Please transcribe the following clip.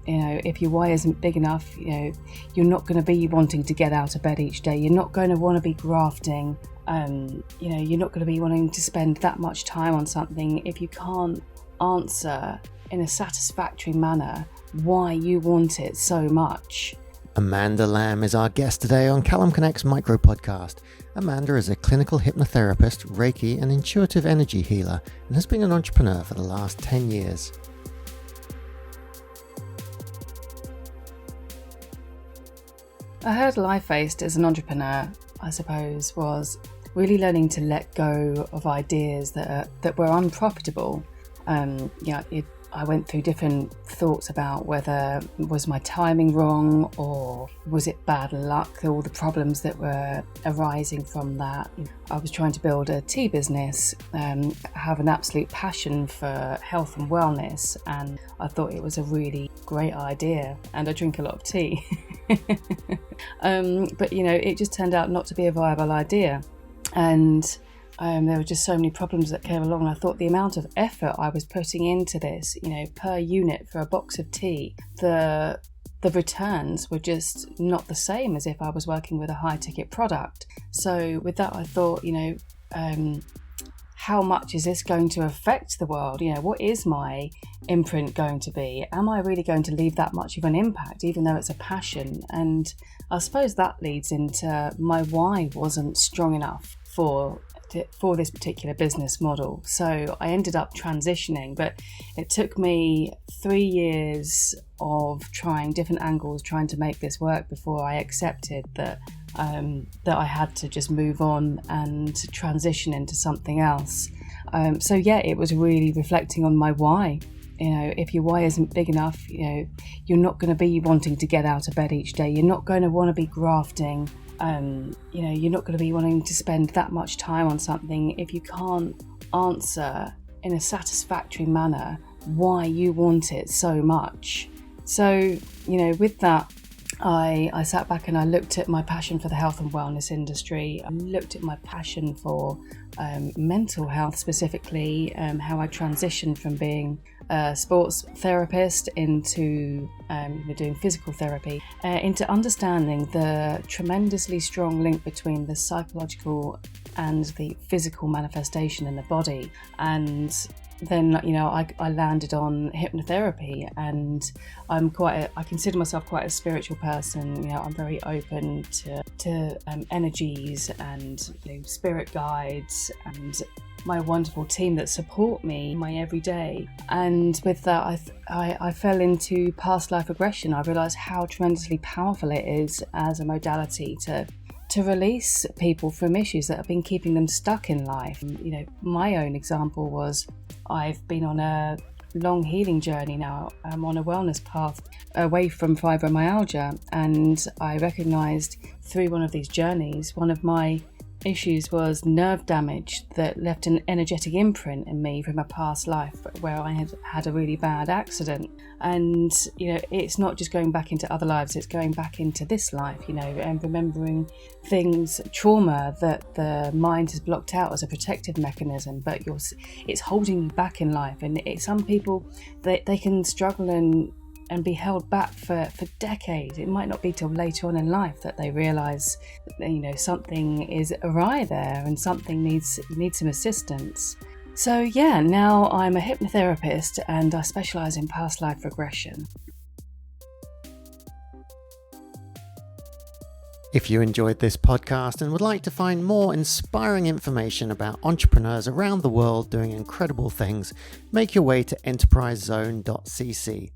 if your why isn't big enough, you're not going to be wanting to get out of bed each day. You're not going to want to be grafting. You're not going to be wanting to spend that much time on something if you can't answer in a satisfactory manner why you want it so much. Amanda Lamb is our guest today on CallumConnects Micro-Podcast. Amanda is a clinical hypnotherapist, Reiki and intuitive energy healer, and has been an entrepreneur for the last 10 years. A hurdle I faced as an entrepreneur, I suppose, was really learning to let go of ideas that were unprofitable. I went through different thoughts about whether was my timing wrong or was it bad luck, all the problems that were arising from that. I was trying to build a tea business, have an absolute passion for health and wellness, and I thought it was a really great idea, and I drink a lot of tea. But it just turned out not to be a viable idea, and there were just so many problems that came along. I thought the amount of effort I was putting into this, per unit for a box of tea, the returns were just not the same as if I was working with a high ticket product. So with that, I thought, how much is this going to affect the world? What is my imprint going to be? Am I really going to leave that much of an impact, even though it's a passion? And I suppose that leads into my why wasn't strong enough for this particular business model. So I ended up transitioning, but it took me 3 years of trying different angles, trying to make this work before I accepted that I had to just move on and transition into something else. It was really reflecting on my why. If your why isn't big enough, you're not going to be wanting to get out of bed each day. You're not going to want to be grafting. You're not going to be wanting to spend that much time on something if you can't answer in a satisfactory manner why you want it so much. So, with that, I sat back and I looked at my passion for the health and wellness industry. I looked at my passion for mental health specifically, how I transitioned from being a sports therapist into doing physical therapy, into understanding the tremendously strong link between the psychological and the physical manifestation in the body. And then I landed on hypnotherapy, and I consider myself quite a spiritual person. I'm very open to energies and spirit guides and my wonderful team that support me in my everyday. And with that, I fell into past life regression. I realised how tremendously powerful it is as a modality to release people from issues that have been keeping them stuck in life. My own example was I've been on a long healing journey now. I'm on a wellness path away from fibromyalgia, and I recognised through one of these journeys, one of my issues was nerve damage that left an energetic imprint in me from a past life where I had a really bad accident. And it's not just going back into other lives, it's going back into this life, and remembering things, trauma that the mind has blocked out as a protective mechanism, but it's holding you back in life. And some people, they can struggle and be held back for decades. It might not be till later on in life that they realise something is awry there and something needs some assistance. So now I'm a hypnotherapist and I specialise in past life regression. If you enjoyed this podcast and would like to find more inspiring information about entrepreneurs around the world doing incredible things, make your way to enterprisezone.cc.